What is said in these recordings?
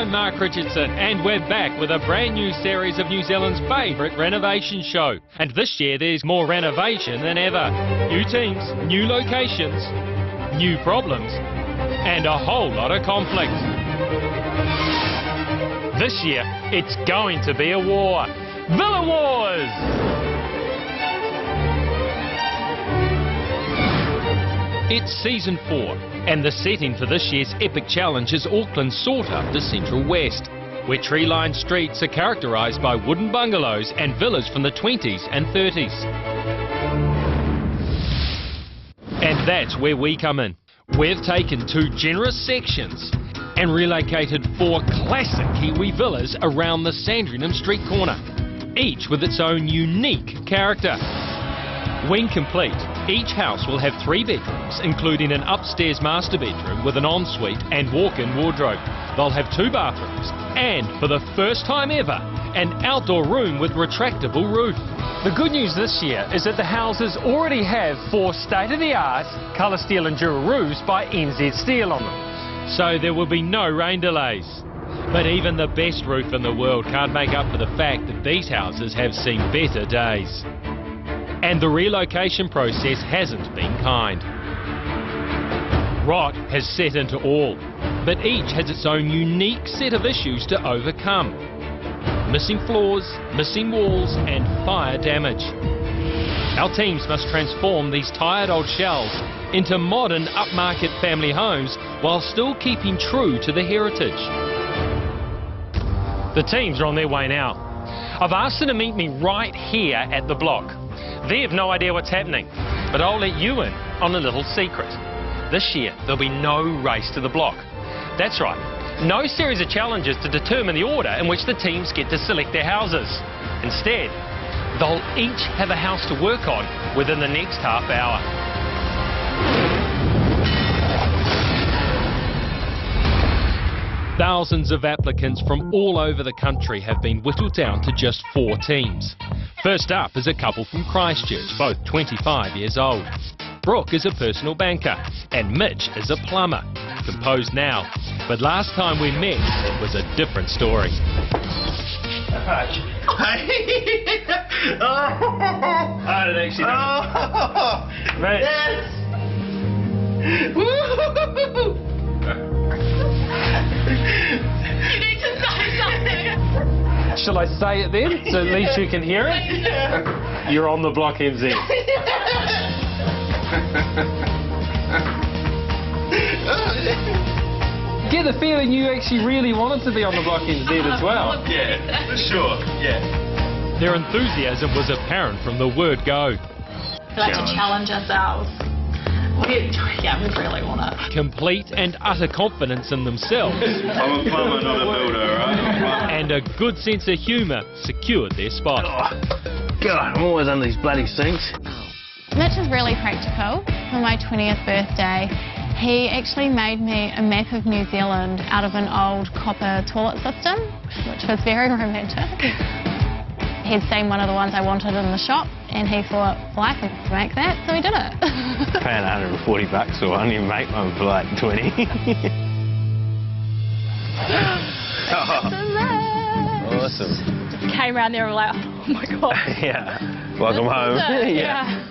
I'm Mark Richardson, and we're back with a brand new series of New Zealand's favourite renovation show. And this year there's more renovation than ever. New teams, new locations, new problems, and a whole lot of conflict. This year, it's going to be a war. Villa Wars! It's season 4, and the setting for this year's epic challenge is Auckland's sought-after Central West, where tree-lined streets are characterised by wooden bungalows and villas from the 20s and 30s. And that's where we come in. We've taken 2 generous sections and relocated 4 classic Kiwi villas around the Sandringham Street corner, each with its own unique character. When complete, each house will have 3 bedrooms, including an upstairs master bedroom with an ensuite and walk-in wardrobe. They'll have 2 bathrooms and, for the first time ever, an outdoor room with retractable roof. The good news this year is that the houses already have 4 state-of-the-art colour steel Endura roofs by NZ Steel on them, so there will be no rain delays. But even the best roof in the world can't make up for the fact that these houses have seen better days. And the relocation process hasn't been kind. Rot has set into all, but each has its own unique set of issues to overcome. Missing floors, missing walls and fire damage. Our teams must transform these tired old shells into modern upmarket family homes while still keeping true to the heritage. The teams are on their way now. I've asked them to meet me right here at the block. They have no idea what's happening, but I'll let you in on a little secret. This year, there'll be no race to the block. That's right, no series of challenges to determine the order in which the teams get to select their houses. Instead, they'll each have a house to work on within the next half hour. Thousands of applicants from all over the country have been whittled down to just 4 teams. First up is a couple from Christchurch, both 25 years old. Brooke is a personal banker and Mitch is a plumber. Composed now, but last time we met, it was a different story. I don't actually know. Mate. Yes! You need to say something. Shall I say it then, so at least you can hear it? You're on the block, NZ. Get the feeling you actually really wanted to be on the block NZ as well. Yeah, for sure, yeah. Their enthusiasm was apparent from the word go. We like to challenge ourselves. We really want it. Complete and utter confidence in themselves. I'm a plumber, not a builder, right? And a good sense of humour secured their spot. Oh, God, I'm always under these bloody sinks. Mitch is really practical. For my 20th birthday, he actually made me a map of New Zealand out of an old copper toilet system, which was very romantic. He'd seen one of the ones I wanted in the shop, and he thought, well, I can make that, so he did it. Paying $140 for one, you make one for like 20. Awesome. Came around there and were like, oh my God. Yeah. Welcome home. Yeah.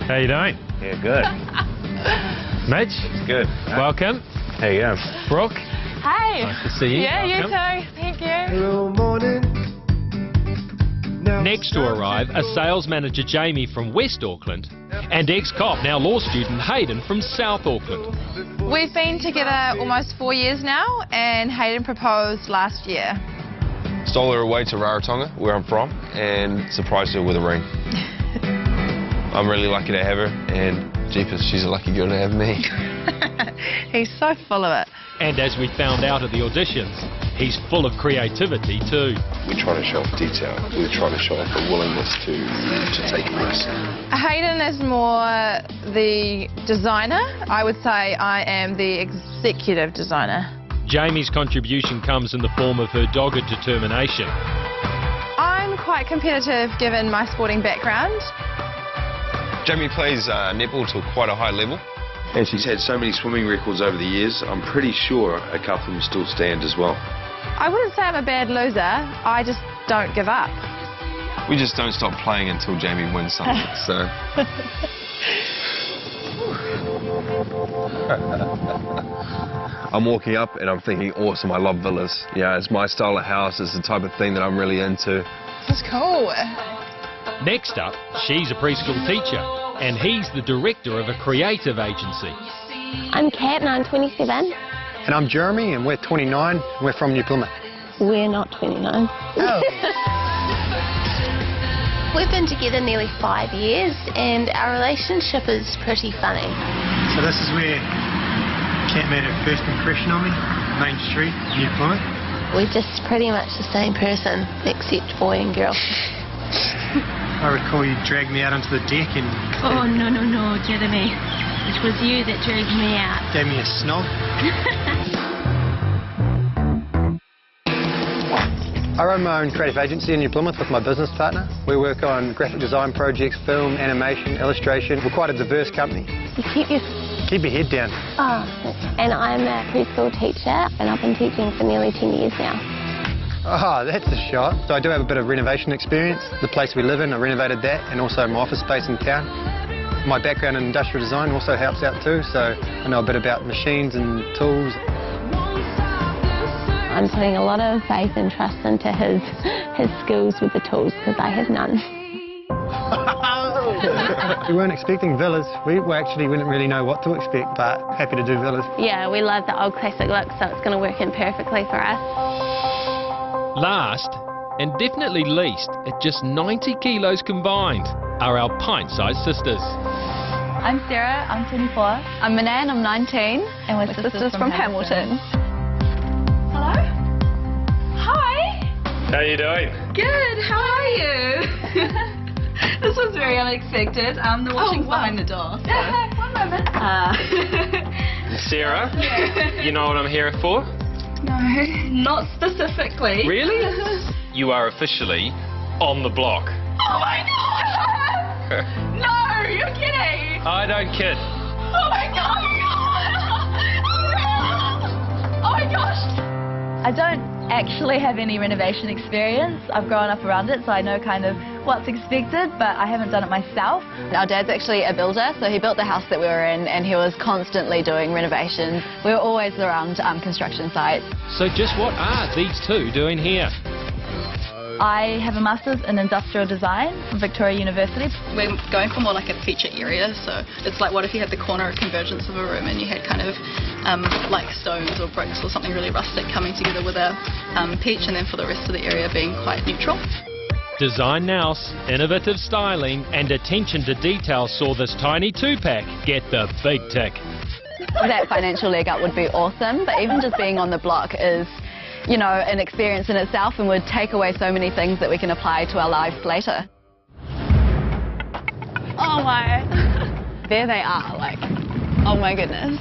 How you doing? Yeah, good. Mitch? Good. Welcome. How you going? Brooke? Hey. Nice to see you. Yeah, Welcome. you too. Thank you. Hello, morning. Next to arrive are sales manager Jamie from West Auckland and ex-cop, now law student Hayden from South Auckland. We've been together almost 4 years now, and Hayden proposed last year. Stole her away to Rarotonga, where I'm from, and surprised her with a ring. I'm really lucky to have her, and jeepers, she's a lucky girl to have me. He's so full of it. And as we found out at the auditions, he's full of creativity too. We try to show off detail. We try to show off a willingness to take risks. Hayden is more the designer. I would say I am the executive designer. Jamie's contribution comes in the form of her dogged determination. I'm quite competitive given my sporting background. Jamie plays netball to quite a high level, And she's had so many swimming records over the years, I'm pretty sure a couple of them still stand as well. I wouldn't say I'm a bad loser. I just don't give up. We just don't stop playing until Jamie wins something, so... I'm walking up and I'm thinking, awesome, I love villas. Yeah, it's my style of house, it's the type of thing that I'm really into. That's cool. Next up, she's a preschool teacher, and he's the director of a creative agency. I'm Kat and I'm 27. And I'm Jeremy and we're 29. We're from New Plymouth. We're not 29. Oh. We've been together nearly 5 years and our relationship is pretty funny. So this is where Kat made her first impression on me, Main Street, New Plymouth. We're just pretty much the same person, except boy and girl. I recall you dragged me out onto the deck and... Oh, no, Jeremy. It was you that dragged me out. Gave me a snog. I run my own creative agency in New Plymouth with my business partner. We work on graphic design projects, film, animation, illustration. We're quite a diverse company. You Keep your head down. Oh, and I'm a preschool teacher and I've been teaching for nearly 10 years now. Oh, that's a shot. So I do have a bit of renovation experience. The place we live in, I renovated that, and also my office space in town. My background in industrial design also helps out too, so I know a bit about machines and tools. I'm putting a lot of faith and trust into his skills with the tools because I have none. We weren't expecting villas. We didn't really know what to expect, but happy to do villas. Yeah, we love the old classic look, so it's going to work in perfectly for us. Last, and definitely least, at just 90 kilos combined, are our pint-sized sisters. I'm Sarah, I'm 24. I'm Manan, I'm 19. And we're sisters from Hamilton. Hello? Hi. How you doing? Good. How are you? This was very unexpected. The washing's behind the door. So. One moment. Sarah, you know what I'm here for? No, not specifically. Really? You are officially on the block. Oh my god! No, you're kidding! I don't kid. Oh my god! Oh my gosh! I don't actually have any renovation experience. I've grown up around it, so I know kind of what's expected, but I haven't done it myself. Our dad's actually a builder, so he built the house that we were in, and he was constantly doing renovations. We were always around construction sites. So just what are these two doing here? I have a master's in industrial design from Victoria University. We're going for more like a feature area, so it's like what if you had the corner convergence of a room and you had kind of like stones or bricks or something really rustic coming together with a peach, and then for the rest of the area being quite neutral. Design Nous, innovative styling and attention to detail saw this tiny two-pack get the big tick. That financial leg up would be awesome, but even just being on the block is, you know, an experience in itself and would take away so many things that we can apply to our lives later. Oh my. There they are, like, oh my goodness.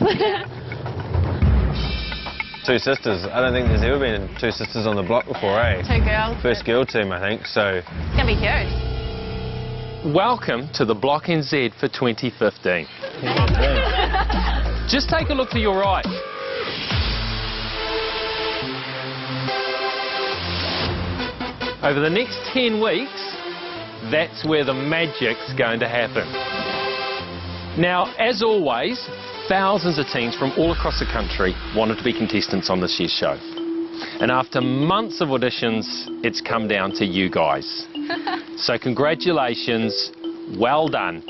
Two sisters. I don't think there's ever been two sisters on the block before, eh? Two girls. First girl team, I think, so... It's going to be huge. Welcome to the Block NZ for 2015. Just take a look to your right. Over the next 10 weeks, that's where the magic's going to happen. Now, as always, thousands of teams from all across the country wanted to be contestants on this year's show. And after months of auditions, it's come down to you guys. So congratulations, well done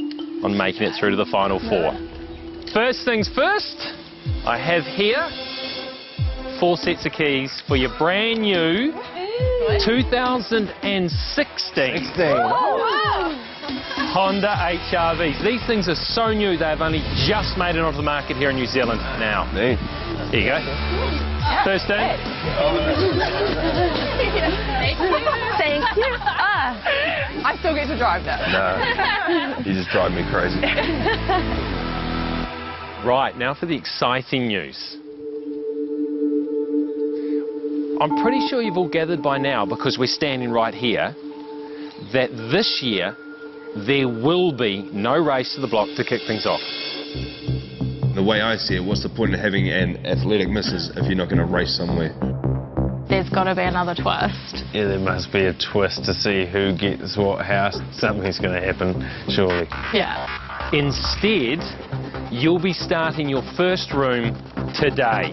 on making it through to the final four. First things first, I have here 4 sets of keys for your brand new 2016 Honda HRVs. These things are so new, they've only just made it onto the market here in New Zealand now. There you go. First thing. Thank you. I still get to drive that. No, you just drive me crazy. Right, now for the exciting news. I'm pretty sure you've all gathered by now, because we're standing right here, that this year there will be no race to the block to kick things off. The way I see it, what's the point of having an athletic missus if you're not going to race somewhere? There's got to be another twist. Yeah, there must be a twist to see who gets what house. Something's going to happen, surely. Yeah. Instead, you'll be starting your first room today.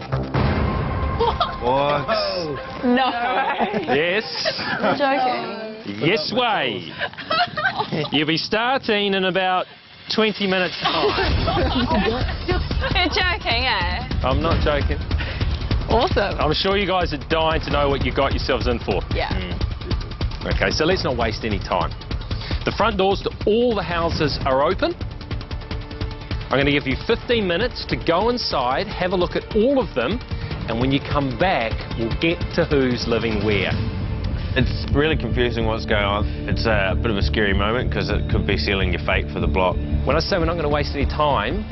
What? No. Yes. I'm joking. Yes way. You'll be starting in about 20 minutes time. You're joking, eh? I'm not joking. Awesome. I'm sure you guys are dying to know what you got yourselves in for. Yeah. Okay, so let's not waste any time. The front doors to all the houses are open. I'm going to give you 15 minutes to go inside, have a look at all of them, and when you come back, we'll get to who's living where. It's really confusing what's going on. It's a bit of a scary moment because it could be sealing your fate for the block. When I say we're not going to waste any time,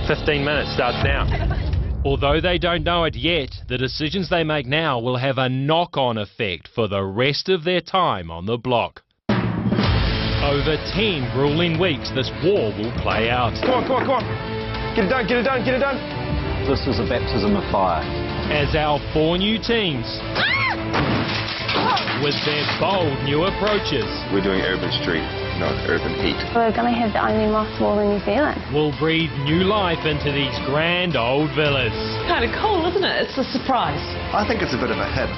15 minutes starts now. Although they don't know it yet, the decisions they make now will have a knock-on effect for the rest of their time on the block. Over 10 grueling weeks, this war will play out. Come on, come on, come on. Get it done, get it done, get it done. This is a baptism of fire. As our 4 new teams, with their bold new approaches, We're doing urban street, not urban heat. We're going to have the only moss wall in New Zealand. will breathe new life into these grand old villas. Kind of cool, isn't it? It's a surprise. I think it's a bit of a hit.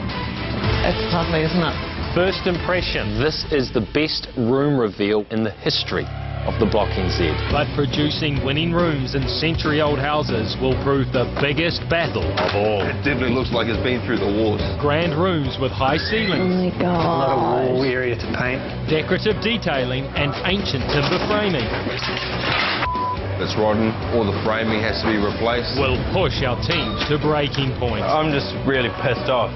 It's lovely, isn't it? First impression, this is the best room reveal in the history of the Block NZ. But producing winning rooms in century-old houses will prove the biggest battle of all. It definitely looks like it's been through the wars. Grand rooms with high ceilings, my God. A wall area to paint. decorative detailing and ancient timber framing It's rotten, all the framing has to be replaced. will push our teams to breaking point. I'm just really pissed off.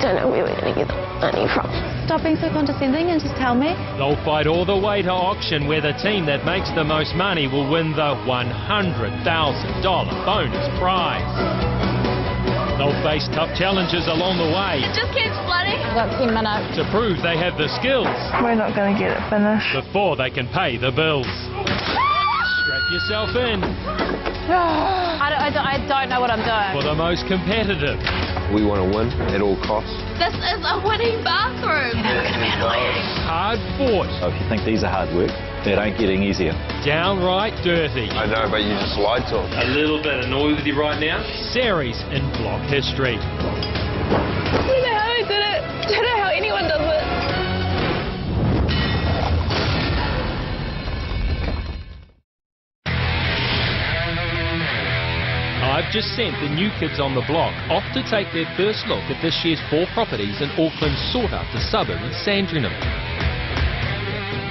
Don't know where we're going to get the money from. Stop being so condescending and just tell me. They'll fight all the way to auction where the team that makes the most money will win the $100,000 bonus prize. They'll face tough challenges along the way It just keeps flooding. I've got 10 minutes. to prove they have the skills We're not going to get it finished. before they can pay the bills. Strap yourself in I don't know what I'm doing. for the most competitive, We want to win at all costs. This is a winning bathroom. hard-fought, So if you think these are hard work, it ain't getting easier. downright dirty. I know, but you just lied to them. A little bit annoyed with you right now. Series in Block history. I don't know how I did it. I don't know how anyone does it. I've just sent the new kids on the block off to take their first look at this year's 4 properties in Auckland's sought-after suburb of Sandringham.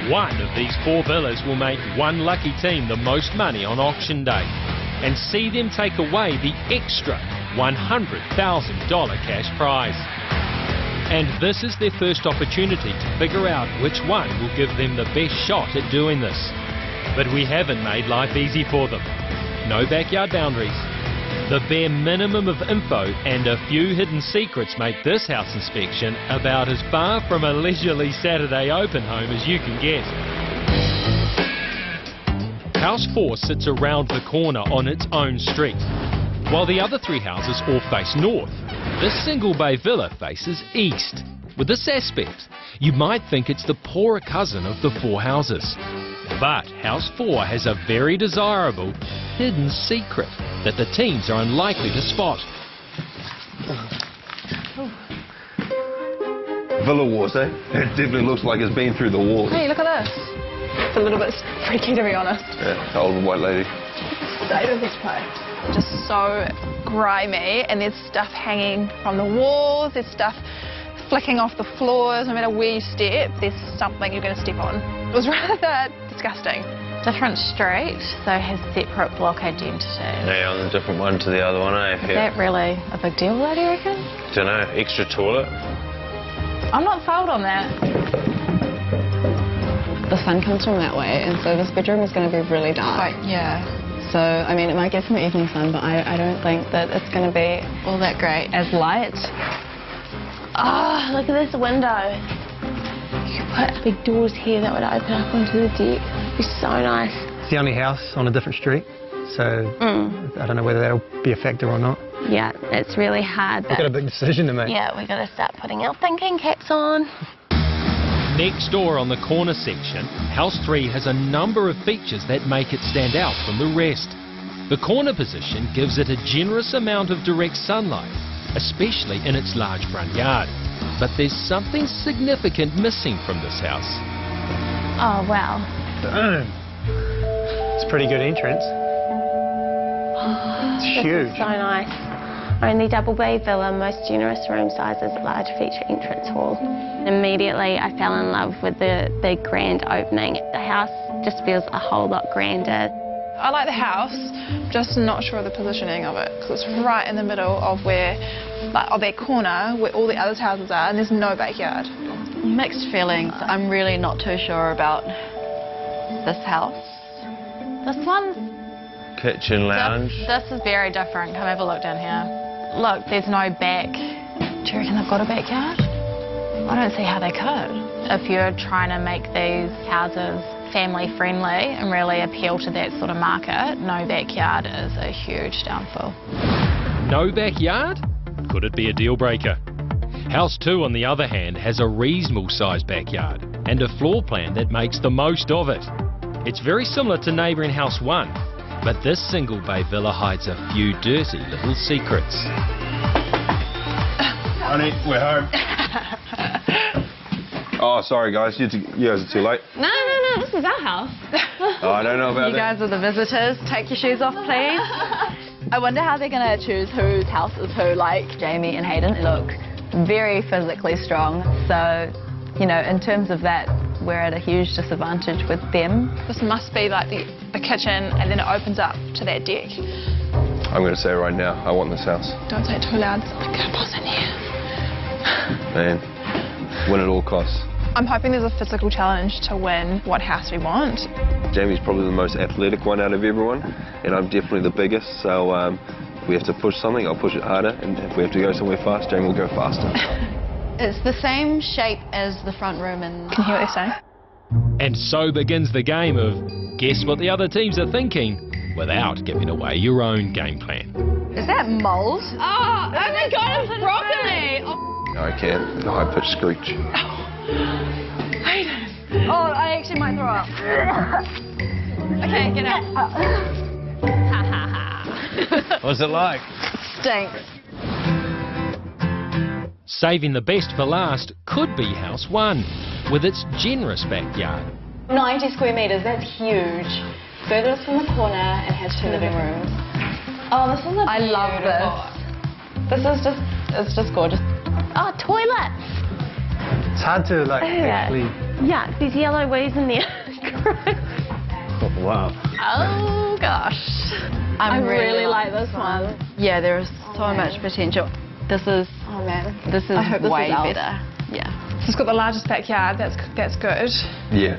One of these 4 villas will make one lucky team the most money on auction day and see them take away the extra $100,000 cash prize. And this is their first opportunity to figure out which one will give them the best shot at doing this. But we haven't made life easy for them. No backyard boundaries. The bare minimum of info and a few hidden secrets make this house inspection about as far from a leisurely Saturday open home as you can get. House 4 sits around the corner on its own street, while the other 3 houses all face north. This single bay villa faces east. With this aspect, you might think it's the poorer cousin of the 4 houses. But House 4 has a very desirable hidden secret that the teams are unlikely to spot. Villa wars, eh? It definitely looks like it's been through the wars. Hey, look at this. It's a little bit freaky, to be honest. Yeah, the old white lady. State of this place. Just so grimy, and there's stuff hanging from the walls, there's stuff flicking off the floors. No matter where you step, there's something you're going to step on. It was rather disgusting. Different street, so has separate block identity. Yeah, on a different one to the other one, eh? Is that really a big deal, though, do you reckon? Don't know, extra toilet. I'm not sold on that. The sun comes from that way, and so this bedroom is going to be really dark. Yeah. So, I mean, it might get some evening sun, but I don't think that it's going to be all that great as light. Oh, look at this window. You could put big doors here that would open up onto the deck. It'd be so nice. It's the only house on a different street, so I don't know whether that'll be a factor or not. Yeah, it's really hard. We've got a big decision to make. Yeah, we've got to start putting our thinking caps on. Next door on the corner section, House 3 has a number of features that make it stand out from the rest. The corner position gives it a generous amount of direct sunlight, especially in its large front yard. But there's something significant missing from this house. Oh, wow. It's a pretty good entrance. It's huge. So nice. Only double bay villa, most generous room sizes, large feature entrance hall. Immediately I fell in love with the grand opening. The house just feels a whole lot grander. I like the house, just not sure of the positioning of it, because it's right in the middle of where, like, of that corner where all the other houses are, and there's no backyard. Mixed feelings. I'm really not too sure about this house. This one, Kitchen lounge. this is very different. Come have a look down here. Look, there's no back. Do you reckon they've got a backyard? I don't see how they could. If you're trying to make these houses family friendly and really appeal to that sort of market, no backyard is a huge downfall. No backyard? Could it be a deal breaker? House 2, on the other hand, has a reasonable sized backyard and a floor plan that makes the most of it. It's very similar to neighbouring House 1, but this single bay villa hides a few dirty little secrets. Honey, we're home. Oh, sorry guys, you guys are too late. No, this is our house. Oh, I don't know about You that. guys are the visitors. Take your shoes off, please. I wonder how they're going to choose whose house is who. Like, Jamie and Hayden look very physically strong. So, you know, in terms of that, we're at a huge disadvantage with them. This must be like the kitchen, and then it opens up to that deck. I'm going to say right now, I want this house. Don't say it too loud. I'm going to pass in here. Man, win at all costs. I'm hoping there's a physical challenge to win what house we want. Jamie's probably the most athletic one out of everyone, and I'm definitely the biggest, so if we have to push something, I'll push it harder, and if we have to go somewhere fast, Jamie will go faster. It's the same shape as the front room and... Can you hear what they're saying? And so begins the game of guess what the other teams are thinking without giving away your own game plan. Is that mold? Oh my god, it's broccoli! No, I can't. The high-pitched screech. Oh, I actually might throw up. Okay, get out. What's it like? Stinks. Saving the best for last could be House 1, with its generous backyard. 90 square metres, that's huge. Furthest from the corner and has 2 living rooms. Oh, this is a I love this. This is just, it's just gorgeous. Oh, toilets! It's hard to, like, actually... Yeah, there's yellow weeds in there. Oh, wow. Oh gosh. I really like this one. Yeah, there is so much potential. This is, Oh man. this is way better. Yeah. It's got the largest backyard. That's good. Yeah.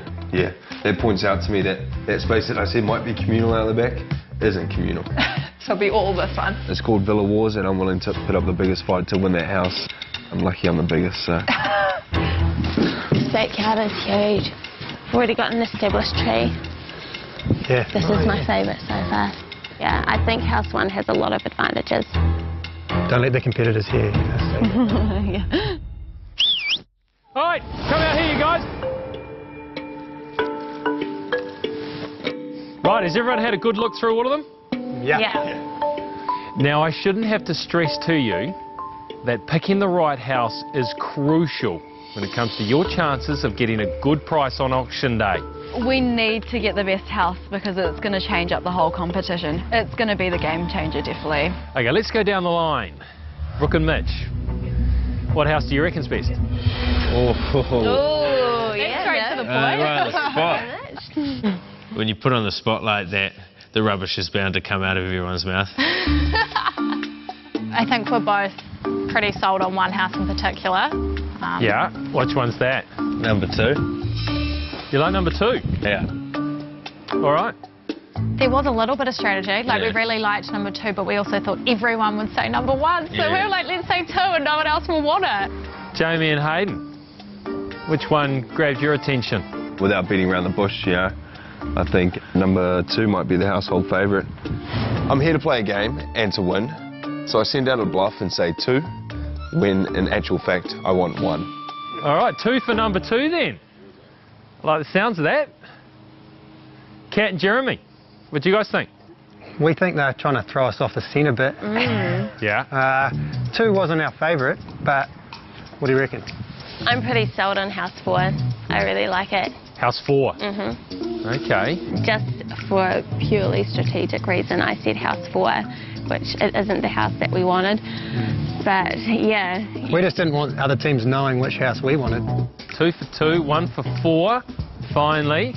That points out to me that that space that I said might be communal out the back isn't communal. So it'll be all this one. It's called Villa Wars, and I'm willing to put up the biggest fight to win that house. I'm lucky I'm the biggest, so... This backyard is huge. We've already got an established tree. Yeah. This is my favourite so far. Yeah, I think House 1 has a lot of advantages. Don't let the competitors hear you. Yeah. All right, come out here, you guys. Right, has everyone had a good look through all of them? Yeah. Now, I shouldn't have to stress to you that picking the right house is crucial when it comes to your chances of getting a good price on auction day. We need to get the best house because it's going to change up the whole competition. It's going to be the game changer, definitely. Okay, let's go down the line. Brooke and Mitch, what house do you reckon's best? Oh, yeah. Straight to the point. Right on the spot. When you put on the spot like that, the rubbish is bound to come out of everyone's mouth. I think we're both pretty sold on one house in particular. Yeah, which one's that? Number 2. You like number 2? Yeah. All right. There was a little bit of strategy. Like, Yeah. we really liked number 2, but we also thought everyone would say number 1. So we were like, let's say 2 and no one else will want it. Jamie and Hayden, which one grabbed your attention? Without beating around the bush, you know, I think number 2 might be the household favourite. I'm here to play a game and to win, so I send out a bluff and say 2, when in actual fact I want 1. All right, 2 for number 2 then. I like the sounds of that. Kat and Jeremy, what do you guys think? We think they're trying to throw us off the scent a bit. Yeah. 2 wasn't our favourite, but what do you reckon? I'm pretty sold on House 4. I really like it. House 4? Okay. Just for a purely strategic reason, I said House 4, which it isn't the house that we wanted. But, yeah. We just didn't want other teams knowing which house we wanted. 2 for 2, 1 for 4. Finally,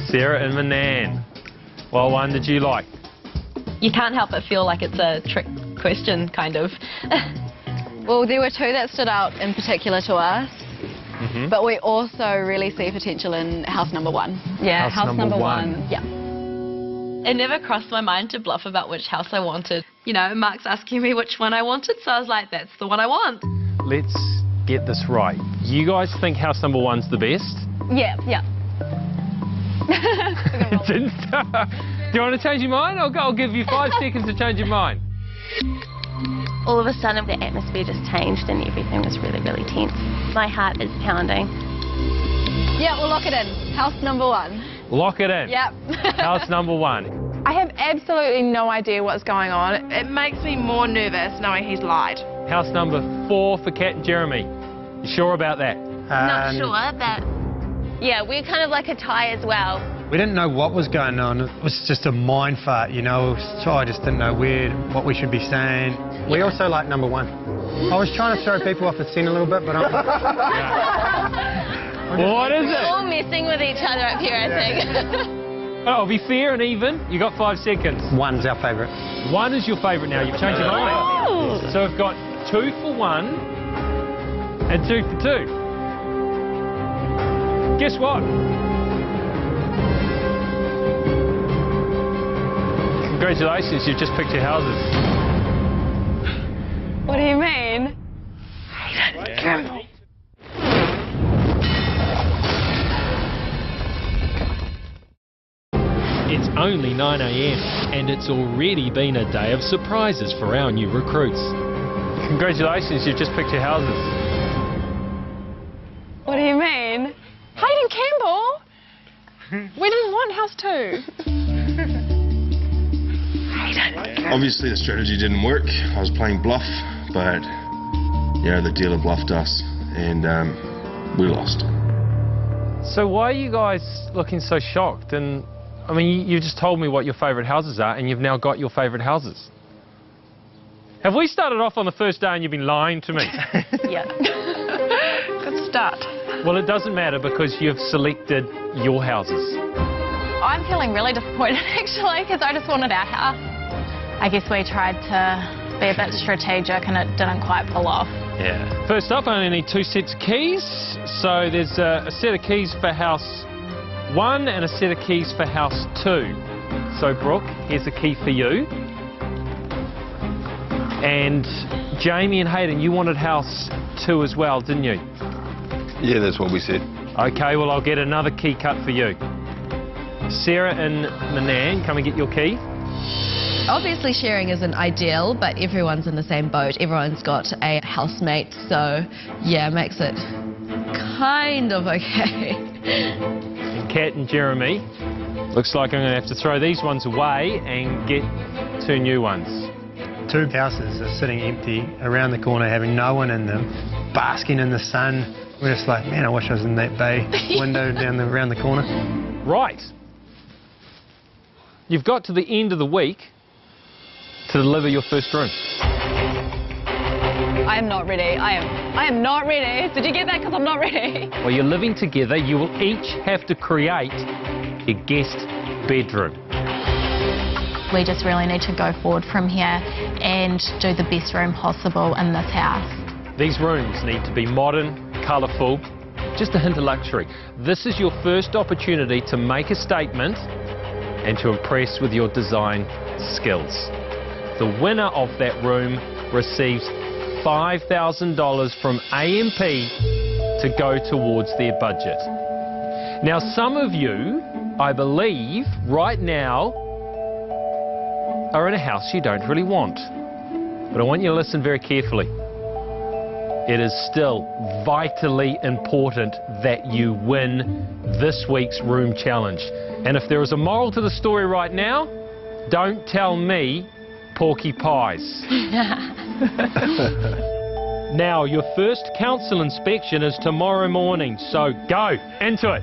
Sarah and Manan. What one did you like? You can't help but feel like it's a trick question, kind of. Well, there were 2 that stood out in particular to us, but we also really see potential in house number 1. Yeah, house number 1. Yeah. It never crossed my mind to bluff about which house I wanted. You know, Mark's asking me which one I wanted, so I was like, that's the one I want. Let's get this right. You guys think house number 1's the best? Yeah. Didn't start. Do you want to change your mind? I'll give you 5 seconds to change your mind. All of a sudden, the atmosphere just changed and everything was really, really tense. My heart is pounding. Yeah, we'll lock it in. House number 1. Lock it in. Yep. House number 1. I have absolutely no idea what's going on. It makes me more nervous knowing he's lied. House number 4 for Kat and Jeremy. You sure about that? Not sure, but yeah, we're kind of like a tie as well. We didn't know what was going on. It was just a mind fart, you know. So I just didn't know what we should be saying. We also like number 1. I was trying to throw people off the scent a little bit, but I'm... Well, what is We're it? all messing with each other up here, I think. Oh, be fair and even. You got 5 seconds. 1's our favourite. 1 is your favourite now. You've changed your mind. So we've got 2 for 1 and 2 for 2. Guess what? Congratulations, you've just picked your houses. What do you mean? It's only 9 a.m. and it's already been a day of surprises for our new recruits. Congratulations, you've just picked your houses. What do you mean? Hayden Campbell? We didn't want house 2. Obviously the strategy didn't work. I was playing bluff, but the dealer bluffed us and we lost. So why are you guys looking so shocked? And I mean, you just told me what your favourite houses are and you've now got your favourite houses. Have we started off on the first day and you've been lying to me? Yeah. Good start. Well, it doesn't matter because you've selected your houses. I'm feeling really disappointed actually because I just wanted our house. I guess we tried to be a bit strategic and it didn't quite pull off. Yeah. First up, I only need 2 sets of keys. So there's a set of keys for house 1 and a set of keys for house 2. So Brooke, here's a key for you. And Jamie and Hayden, you wanted house 2 as well, didn't you? Yeah, that's what we said. Okay, well, I'll get another key cut for you. Sarah and Manan, come and get your key. Obviously sharing isn't ideal, but everyone's in the same boat. Everyone's got a housemate, so yeah, it makes it kind of okay. Kat and Jeremy, looks like I'm going to have to throw these ones away and get 2 new ones. 2 houses are sitting empty around the corner, having no one in them, basking in the sun. We're just like, man, I wish I was in that bay window around the corner. Right. You've got to the end of the week to deliver your first room. I am not ready. I am not ready. Did you get that? Because I'm not ready. While you're living together, you will each have to create a guest bedroom. We just really need to go forward from here and do the best room possible in this house. These rooms need to be modern, colourful, just a hint of luxury. This is your first opportunity to make a statement and to impress with your design skills. The winner of that room receives $5,000 from AMP to go towards their budget. Now, some of you I believe, right now, are in a house you don't really want. But I want you to listen very carefully. It is still vitally important that you win this week's room challenge. And if there is a moral to the story right now, don't tell me porky pies. Now, your first council inspection is tomorrow morning, so go into it.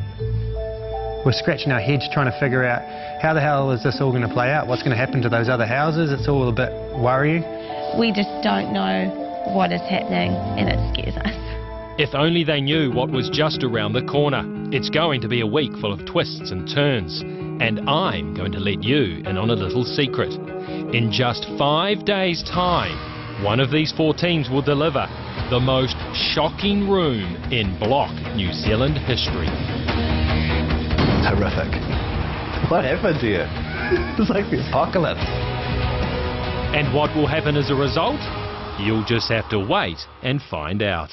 We're scratching our heads trying to figure out how the hell is this all going to play out? What's going to happen to those other houses? It's all a bit worrying. We just don't know what is happening and it scares us. If only they knew what was just around the corner. It's going to be a week full of twists and turns. And I'm going to let you in on a little secret. In just 5 days' time, one of these 4 teams will deliver the most shocking room in Block New Zealand history. Horrific. What happened here? It's like the apocalypse. And what will happen as a result? You'll just have to wait and find out.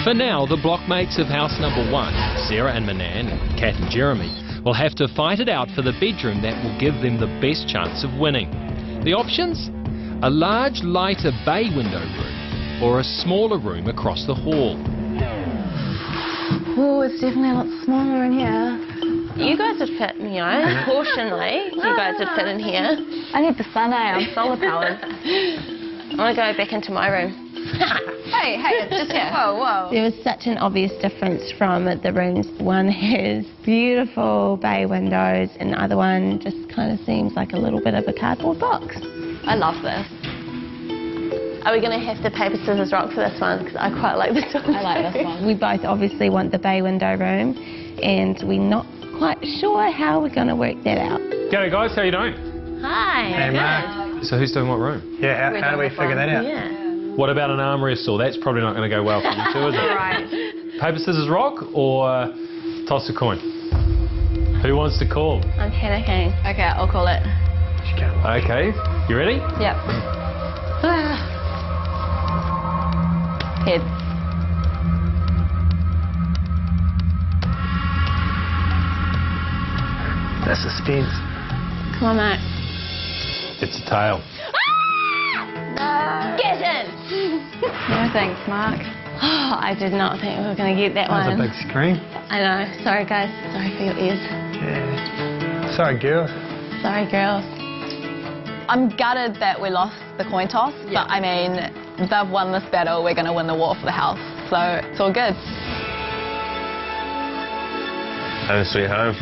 For now, the blockmates of house number 1, Sarah and Manan, and Kat and Jeremy, will have to fight it out for the bedroom that will give them the best chance of winning. The options? A large, lighter bay window room or a smaller room across the hall. Oh, it's definitely a lot smaller in here. You guys would fit, proportionally. You guys would fit in here. I need the sun, I'm solar powered. I want to go back into my room. Hey, it's just here. Whoa. There was such an obvious difference from the rooms. One has beautiful bay windows and the other one just kind of seems like a little bit of a cardboard box. I love this. Are we going to have to paper, scissors, rock for this one? Because I quite like this one. I like this one. We both obviously want the bay window room and we're not quite sure how we're going to work that out. G'day guys, how you doing? Hi. Hey, Mark. So who's doing what room? Yeah, how do we figure that out? Yeah. What about an arm wrestle? That's probably not going to go well for you two, is it? Right. Paper, scissors, rock or toss a coin? Who wants to call? I'm panicking. Okay, I'll call it. Okay, you ready? Yep. Head. That's suspense. Come on, Mark. It's a tail. Get in! No thanks, Mark. Oh, I did not think we were going to get that That one. was a big scream. I know. Sorry, guys. Sorry for your ears. Yeah. Sorry, girl. Sorry, girls. I'm gutted that we lost the coin toss, but I mean, they've won this battle, we're going to win the war for the house, so it's all good. Home sweet home.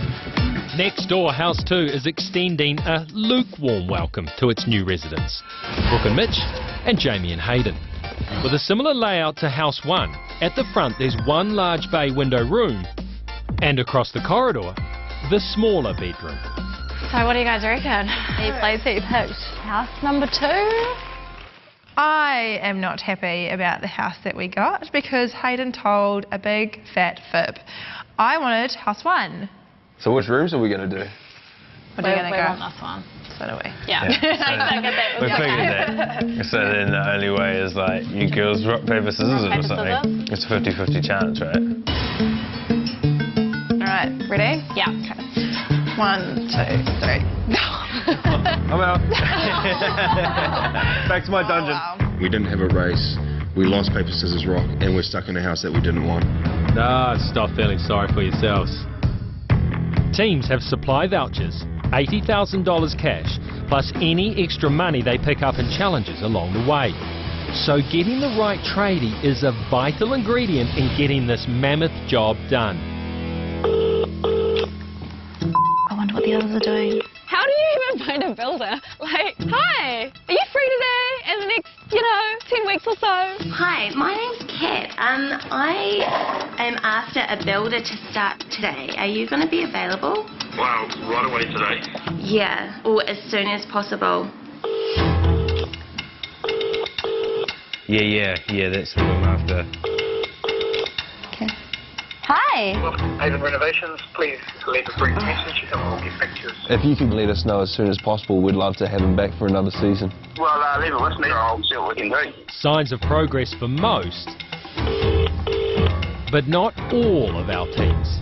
Next door, House 2 is extending a lukewarm welcome to its new residents, Brooke and Mitch, and Jamie and Hayden. With a similar layout to House 1, at the front there's one large bay window room, and across the corridor, the smaller bedroom. So what do you guys reckon? Any place that you picked? House number 2? I am not happy about the house that we got because Hayden told a big fat fib. I wanted house 1. So which rooms are we going to do? What are you going to We go? want this one. So do we. Yeah. We figured that. So then the only way is like you girls rock, paper, scissors or something. It's a 50-50 chance, right? Alright, ready? Yeah. Okay. 1, 2, 3. I'm out. Back to my dungeon. Wow. We didn't have a race. We lost paper, scissors, rock, and we're stuck in a house that we didn't want. Stop feeling sorry for yourselves. Teams have supply vouchers, $80,000 cash, plus any extra money they pick up in challenges along the way. So getting the right tradie is a vital ingredient in getting this mammoth job done. I wonder what the others are doing. How do you even find a builder? Like, hi, are you free today in the next, 10 weeks or so? Hi, my name's Kat. I am after a builder to start today. Are you going to be available? Wow, right away today. Yeah, or as soon as possible. Yeah, that's what I'm after. Hi. Welcome to Haven Renovations. Please leave a brief message and we'll get back to you. If you can let us know as soon as possible, we'd love to have him back for another season. Well, leave it with me. I'll see what we can do. Signs of progress for most, but not all of our teams.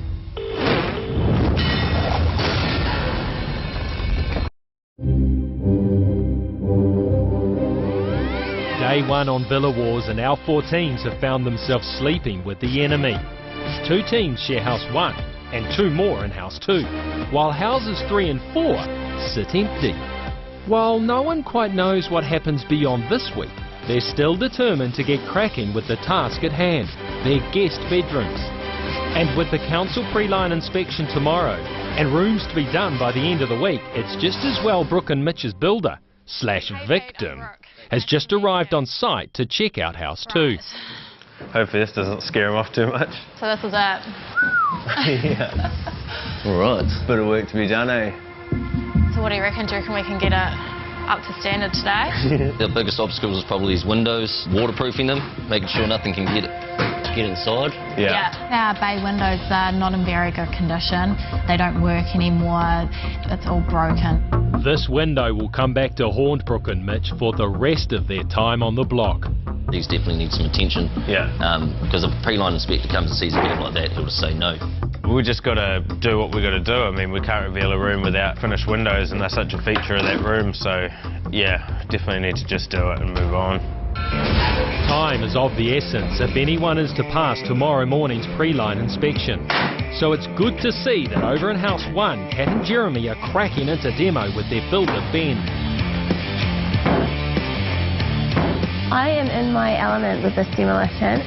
Day 1 on Villa Wars, and our 4 teams have found themselves sleeping with the enemy. 2 teams share House 1 and 2 more in House 2, while Houses 3 and 4 sit empty. While no one quite knows what happens beyond this week, they're still determined to get cracking with the task at hand, their guest bedrooms. And with the council pre-line inspection tomorrow and rooms to be done by the end of the week, it's just as well Brooke and Mitch's builder / victim has just arrived on site to check out House 2. Hopefully this doesn't scare him off too much. So this is it. Yeah. Alright, bit of work to be done, eh? So what do you reckon? Do you reckon we can get it up to standard today? The biggest obstacle is probably his windows, waterproofing them, making sure nothing can get inside. Yeah. Our bay windows are not in very good condition. They don't work anymore. It's all broken. This window will come back to haunt Brooke and Mitch for the rest of their time on the block. These definitely need some attention. Yeah. Because if a pre-line inspector comes and sees a gap like that, he'll just say no. We just got to do what we got to do. I mean, we can't reveal a room without finished windows, and they're such a feature of that room. So, yeah, definitely need to just do it and move on. Time is of the essence if anyone is to pass tomorrow morning's pre-line inspection. So it's good to see that over in House 1, Kat and Jeremy are cracking into demo with their builder Ben. I am in my element with this demolition.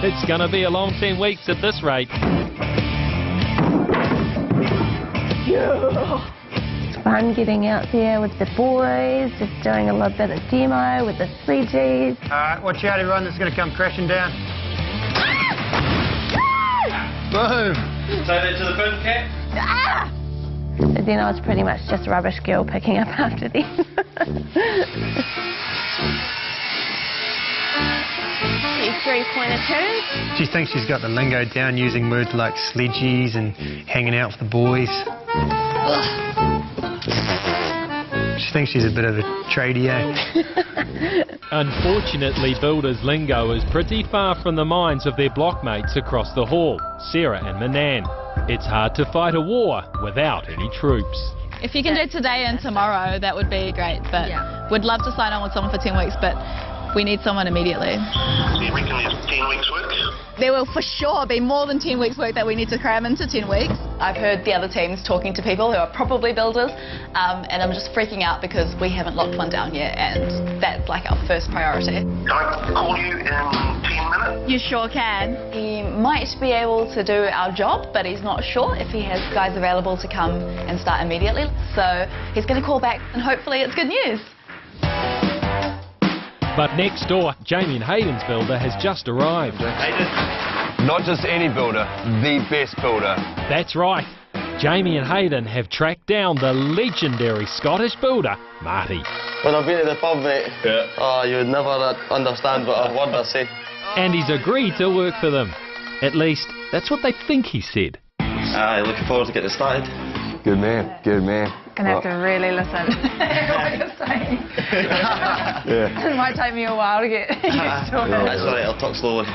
It's going to be a long 10 weeks at this rate. Yeah. It's fun getting out there with the boys, just doing a little bit of demo with the sledges. Alright, watch out everyone, this is going to come crashing down. Boom! Say that to the bin, Kat. But then I was pretty much just a rubbish girl picking up after them. These 3-pointer turns. She thinks she's got the lingo down, using words like sledgies and hanging out with the boys. She thinks she's a bit of a tradie, eh? Unfortunately, builders' lingo is pretty far from the minds of their blockmates across the hall, Sarah and Manan. It's hard to fight a war without any troops. If you can do today and tomorrow, that would be great, but we'd love to sign on with someone for 10 weeks, but we need someone immediately. Do you reckon there's 10 weeks' work? There will for sure be more than 10 weeks' work that we need to cram into 10 weeks. I've heard the other teams talking to people who are probably builders, and I'm just freaking out because we haven't locked one down yet, and that's like our first priority. Can I call you in 10 minutes? You sure can. He might be able to do our job, but he's not sure if he has guys available to come and start immediately. So he's going to call back, and hopefully it's good news. But next door, Jamie and Hayden's builder has just arrived. Hayden? Not just any builder, the best builder. That's right. Jamie and Hayden have tracked down the legendary Scottish builder, Marty. When I've been to the pub, mate, you would never understand what a word I say. And he's agreed to work for them. At least, that's what they think he said. Looking forward to getting started. Good man, good man. Gonna have to really listen to what you're saying. It might take me a while to get used to it. That's all right, I'll talk slowly.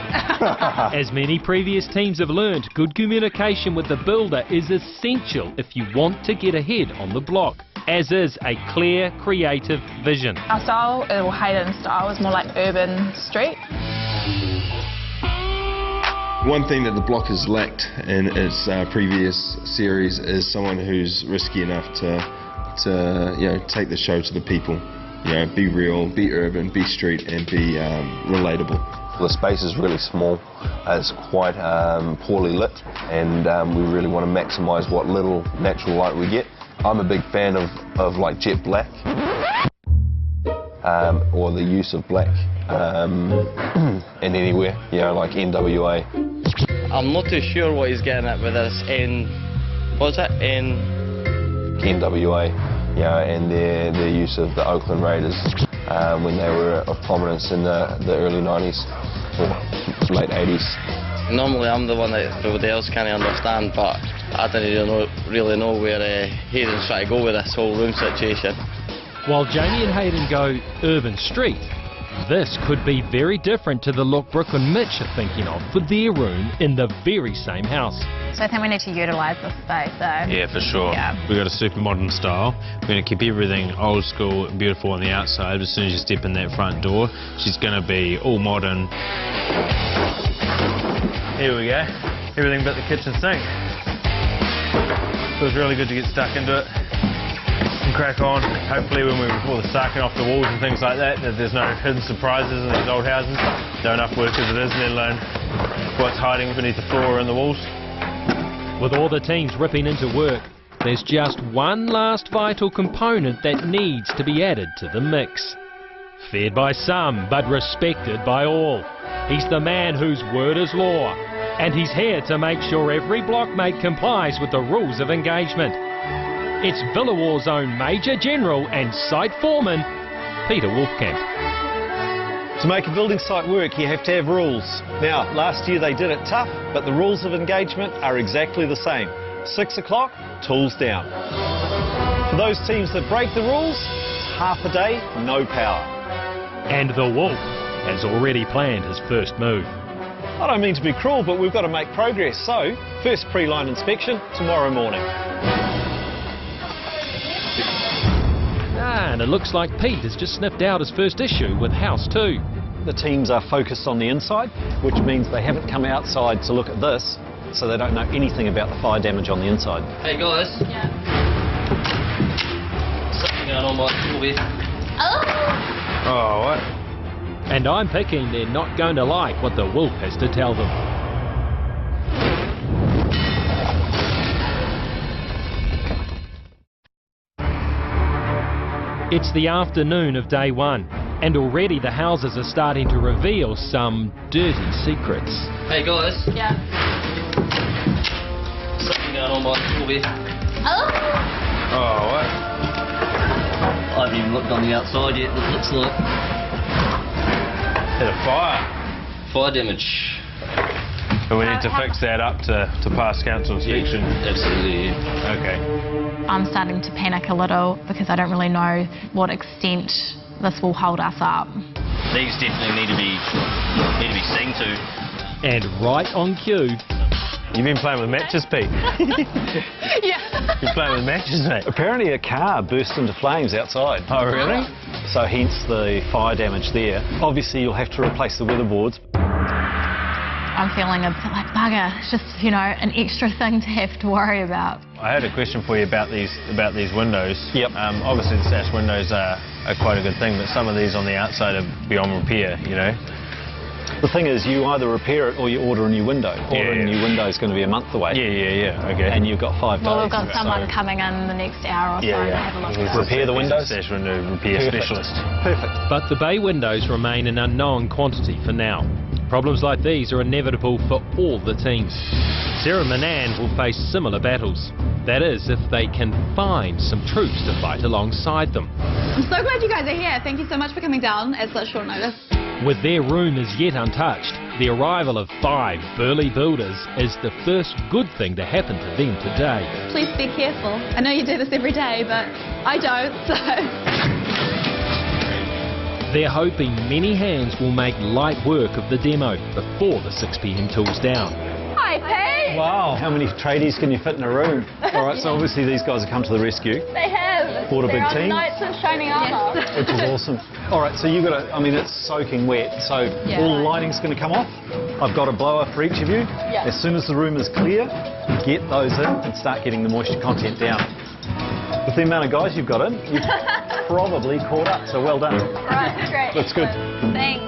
As many previous teams have learned, good communication with the builder is essential if you want to get ahead on the block, as is a clear, creative vision. Our style, or Hayden's style, is more like urban street. One thing that the block has lacked in its previous series is someone who's risky enough to take the show to the people. Be real, be urban, be street, and be relatable. The space is really small. It's quite poorly lit, and we really want to maximise what little natural light we get. I'm a big fan of like jet black, or the use of black in anywhere, like NWA. I'm not too sure what he's getting at with this NWA, and their use of the Oakland Raiders when they were of prominence in the early 90s or late 80s. Normally I'm the one that everybody else can't understand, but I don't really know where Hayden's trying to go with this whole room situation. While Jamie and Hayden go urban street, This could be very different to the look Brooke and Mitch are thinking of for their room in the very same house. So I think we need to utilise this space. So. Yeah, for sure. Yeah. We've got a super modern style. We're going to keep everything old school and beautiful on the outside. But as soon as you step in that front door, she's going to be all modern. Here we go. Everything but the kitchen sink. Feels really good to get stuck into it and crack on. Hopefully when we pull the stucking off the walls and things like that, that there's no hidden surprises in these old houses. Don't enough work as it is, let alone what's hiding beneath the floor and the walls. With all the teams ripping into work, there's just one last vital component that needs to be added to the mix. Feared by some, but respected by all. He's the man whose word is law, and he's here to make sure every blockmate complies with the rules of engagement. It's Villa Wall's own Major General and Site Foreman, Peter Wolfkamp. To make a building site work, you have to have rules. Now, last year they did it tough, but the rules of engagement are exactly the same. 6 o'clock, tools down. For those teams that break the rules, half a day, no power. And the Wolf has already planned his first move. I don't mean to be cruel, but we've got to make progress. So, first pre-line inspection tomorrow morning. And it looks like Pete has just sniffed out his first issue with House 2. The teams are focused on the inside, which means they haven't come outside to look at this, so they don't know anything about the fire damage on the inside. Hey guys. Yeah. Something going on my floor here. Oh, what? And I'm picking they're not going to like what the Wolf has to tell them. It's the afternoon of day one, and already the houses are starting to reveal some dirty secrets. Hey guys. Yeah. Something going on my floor here. Oh, what? I haven't even looked on the outside yet, it looks like. Hit a fire. Fire damage. But we need to fix that up to pass council inspection. Yeah, absolutely, yeah. Okay. I'm starting to panic a little because I don't really know what extent this will hold us up. These definitely need to be seen to. And right on cue. You've been playing with matches, Pete. Yeah. You're playing with matches, mate. Apparently a car burst into flames outside. Oh, really? So hence the fire damage there. Obviously you'll have to replace the weatherboards. I'm feeling a bit like bugger. It's just, you know, an extra thing to have to worry about. I had a question for you about these windows. Yep. Obviously the sash windows are quite a good thing, but some of these on the outside are beyond repair, you know. The thing is, you either repair it or you order a new window. Ordering a new window is going to be a month away. Yeah, okay. And you've got 5 days. Well, we've got someone coming in the next hour or so to have a look at it. Repair the windows? Sash window repair specialist. Perfect. But the bay windows remain an unknown quantity for now. Problems like these are inevitable for all the teams. Sarah Manan will face similar battles. That is, if they can find some troops to fight alongside them. I'm so glad you guys are here. Thank you so much for coming down at such short notice. With their room as yet untouched, the arrival of 5 burly builders is the first good thing to happen to them today. Please be careful. I know you do this every day, but I don't, so... They're hoping many hands will make light work of the demo before the 6 p.m. tools down. Hi, Pete! Wow, how many tradies can you fit in a room? All right, so obviously these guys have come to the rescue. They have. Bought a big team. Knights in shining armour. Which is awesome. All right, so you got to, I mean, it's soaking wet, so all the lighting's going to come off. I've got a blower for each of you. Yeah. As soon as the room is clear, get those in and start getting the moisture content down. With the amount of guys you've got in, you've probably caught up, so well done. Right, great. That's good. Thanks.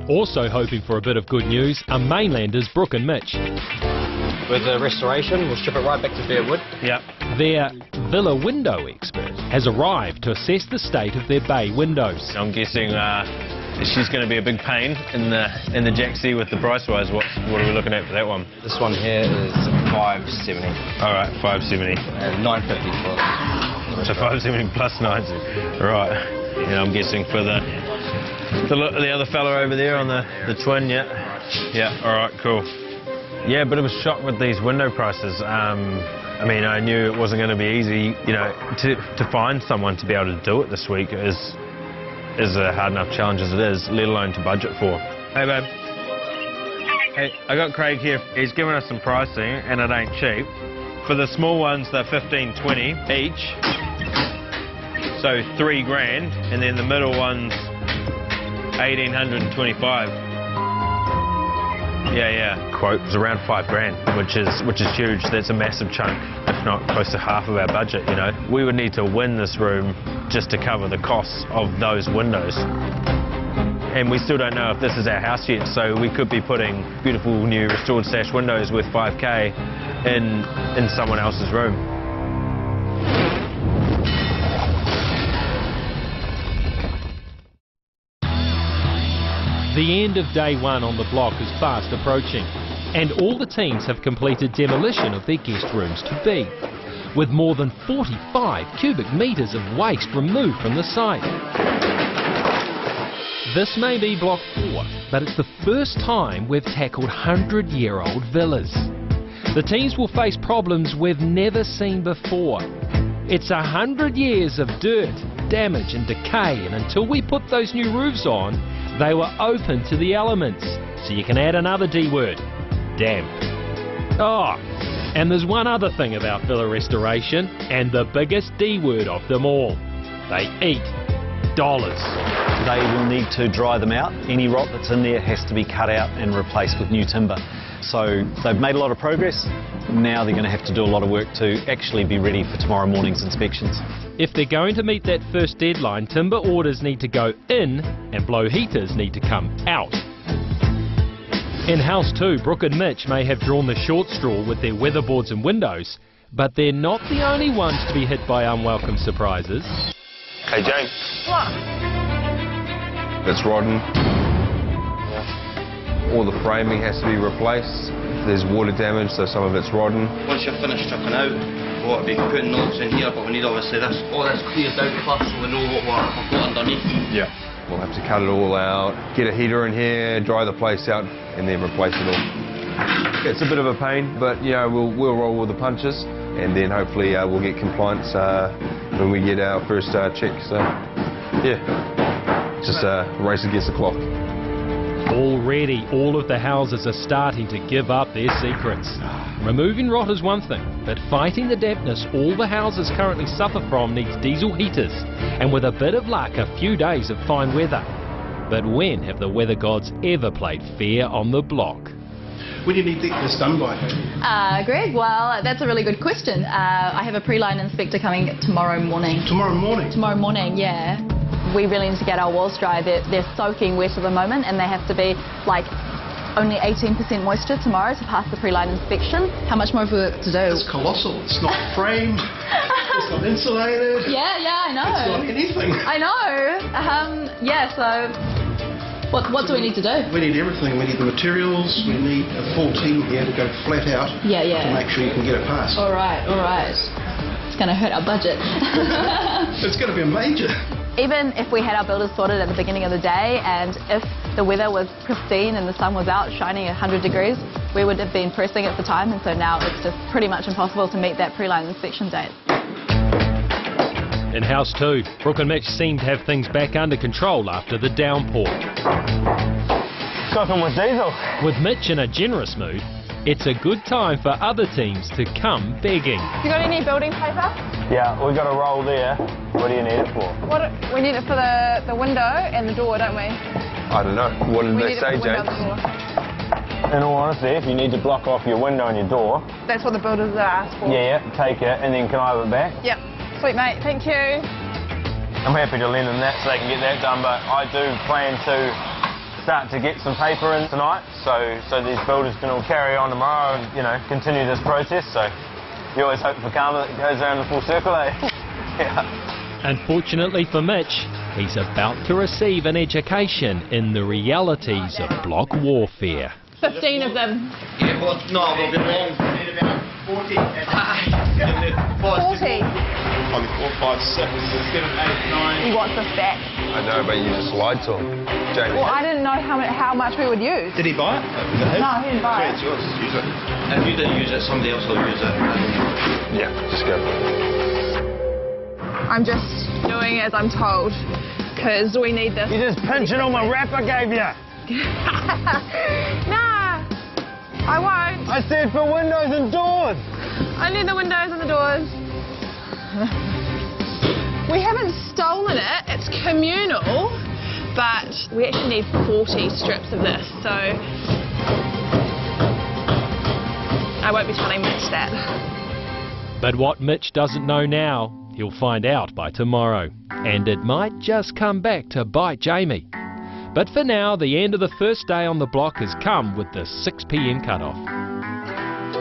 Also hoping for a bit of good news are mainlanders Brooke and Mitch. With the restoration, we'll strip it right back to bare wood. Yep. Their villa window expert has arrived to assess the state of their bay windows. I'm guessing she's going to be a big pain in the Jaxie with the price wise. What are we looking at for that one? This one here is $570. All right, $570. And $950 for So $570 plus $90. Right. And I'm guessing for the other fella over there on the twin, yeah. Yeah, all right, cool. Yeah, a bit of a shock with these window prices. I mean, I knew it wasn't going to be easy, you know, to find someone to be able to do it this week is a hard enough challenge as it is, let alone to budget for. Hey, babe. Hey, I got Craig here. He's given us some pricing, and it ain't cheap. For the small ones, they're $15.20 each, so $3,000, and then the middle ones, $1,825. Yeah. Quote was around $5,000, which is huge. That's a massive chunk, if not close to half of our budget. You know, we would need to win this room just to cover the costs of those windows. And we still don't know if this is our house yet, so we could be putting beautiful new restored sash windows worth $5,000 in someone else's room. The end of day one on the block is fast approaching, and all the teams have completed demolition of their guest rooms to be, with more than 45 cubic metres of waste removed from the site. This may be block 4, but it's the first time we've tackled 100-year-old villas. The teams will face problems we've never seen before. It's 100 years of dirt, damage and decay, and until we put those new roofs on, they were open to the elements. So you can add another D word, damp. Oh, and there's one other thing about villa restoration, and the biggest D word of them all. They eat dollars. They will need to dry them out. Any rot that's in there has to be cut out and replaced with new timber. So they've made a lot of progress. Now they're going to have to do a lot of work to actually be ready for tomorrow morning's inspections. If they're going to meet that first deadline, timber orders need to go in and blow heaters need to come out. In House 2, Brooke and Mitch may have drawn the short straw with their weatherboards and windows, but they're not the only ones to be hit by unwelcome surprises. Hey, James. What? It's rotten. All the framing has to be replaced. There's water damage, so some of it's rotten. Once you're finished stripping out, we'll be putting notes in here, but we need obviously this, all this cleared out first so we know what we've got underneath. Yeah. We'll have to cut it all out, get a heater in here, dry the place out, and then replace it all. It's a bit of a pain, but you know, we'll roll with the punches, and then hopefully we'll get compliance when we get our first check. So, yeah, just a race against the clock. Already, all of the houses are starting to give up their secrets. Removing rot is one thing, but fighting the dampness all the houses currently suffer from needs diesel heaters, and with a bit of luck, a few days of fine weather. But when have the weather gods ever played fair on the block? When do you need this done by? Greg, well, that's a really good question. I have a pre-line inspector coming tomorrow morning. Tomorrow morning? Tomorrow morning, yeah. We really need to get our walls dry. They're soaking wet at the moment, and they have to be like only 18% moisture tomorrow to pass the pre-line inspection. How much more work to do? It's colossal. It's not framed. It's not insulated. Yeah, I know. It's not anything. I know. Yeah, so what do we need to do? We need everything. We need the materials. We need a full team here to go flat out. Yeah. To make sure you can get it passed. All right. It's going to hurt our budget. It's going to be a major. Even if we had our builders sorted at the beginning of the day, and if the weather was pristine and the sun was out shining 100 degrees, we would have been pressing it for time, and so now it's just pretty much impossible to meet that pre-line inspection date. In House 2, Brooke and Mitch seem to have things back under control after the downpour. Cooking with diesel. With Mitch in a generous mood, it's a good time for other teams to come begging. You got any building paper? Yeah, we've got a roll there. What do you need it for? We need it for the window and the door, don't we? I don't know. What did they say, James? In all honesty, if you need to block off your window and your door... That's what the builders asked for. Yeah, take it, and then can I have it back? Yep. Sweet, mate. Thank you. I'm happy to lend them that so they can get that done, but I do plan to start to get some paper in tonight, so these builders can all carry on tomorrow and, you know, continue this process. So you always hope for karma that goes around the full circle, eh? Yeah. Unfortunately for Mitch, he's about to receive an education in the realities of block warfare. 15 of them. Yeah, well, no, we'll be long. 40. behind me. 4, 5, 6, 7, 8, 9. He wants us back. I know, but you just lied to him. Jamie. Well, I didn't know how much we would use. Did he buy it? No, he didn't buy it. It's yours. Use it. If you didn't use it, somebody else will use it. Yeah, just go. I'm just doing as I'm told, because we need this. You're just pinching on my wrap I gave you. Nah, I won't. I said for windows and doors. Only the windows and the doors. We haven't stolen it, it's communal, but we actually need 40 strips of this, so I won't be telling Mitch that. But what Mitch doesn't know now, he'll find out by tomorrow. And it might just come back to bite Jamie. But for now, the end of the first day on the block has come with the 6 p.m. cutoff.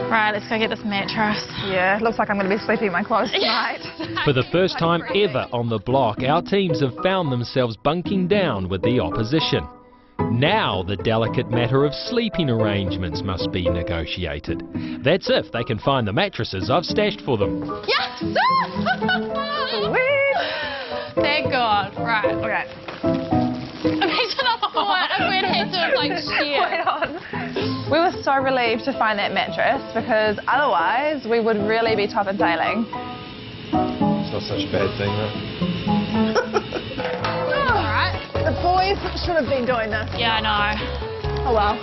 Right, let's go get this mattress. Yeah, it looks like I'm going to be sleeping in my clothes tonight. For the first time ever on the block, our teams have found themselves bunking down with the opposition. Now the delicate matter of sleeping arrangements must be negotiated. That's if they can find the mattresses I've stashed for them. Yes! Thank God. Right. Okay. Imagine if we'd had to like share. Wait on. We were so relieved to find that mattress because otherwise we would really be top and tailing. It's not such a bad thing, though. Alright. The boys should have been doing this. Yeah, I know. Oh well.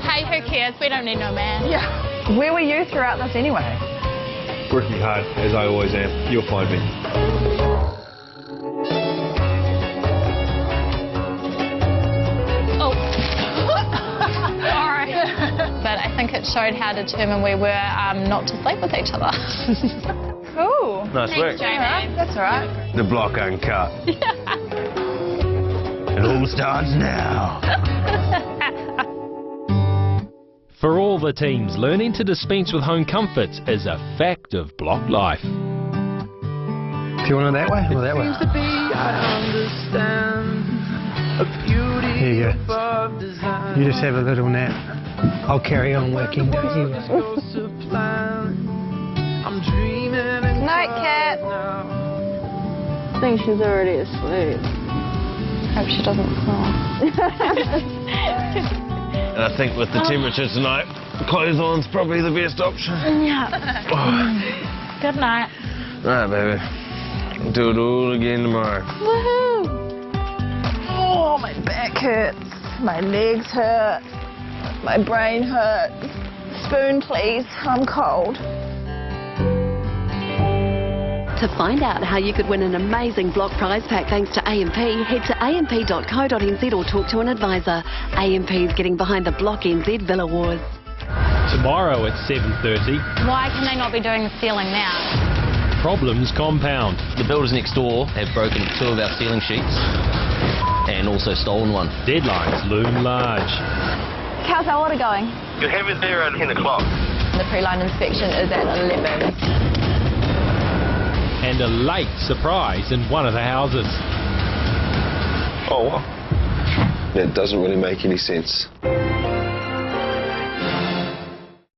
Hey, who cares? We don't need no man. Yeah. Where were you throughout this anyway? Working hard, as I always am. You'll find me. But I think it showed how determined we were not to sleep with each other. Cool. Nice work. Thanks, Jamie. That's all right. The block uncut. It all starts now. For all the teams, learning to dispense with home comforts is a fact of block life. Do you want it that way or that way? Here you go. You just have a little nap. I'll carry on working. Night, Cat. I think she's already asleep. Hope she doesn't snore. And I think with the temperature tonight, clothes on's probably the best option. Yeah. Good night. Right, baby. Do it all again tomorrow. Woohoo! Oh, my back hurts. My legs hurt. My brain hurts. Spoon, please. I'm cold. To find out how you could win an amazing block prize pack thanks to AMP, head to amp.co.nz or talk to an advisor. AMP's getting behind the Block NZ Villa Wars. Tomorrow at 7:30, Why can they not be doing the ceiling now? problems compound. The builders next door have broken 2 of our ceiling sheets and also stolen one. Deadlines loom large. How's our order going? You have it there at 10 o'clock. The pre-line inspection is at 11. And a late surprise in one of the houses. Oh, that doesn't really make any sense.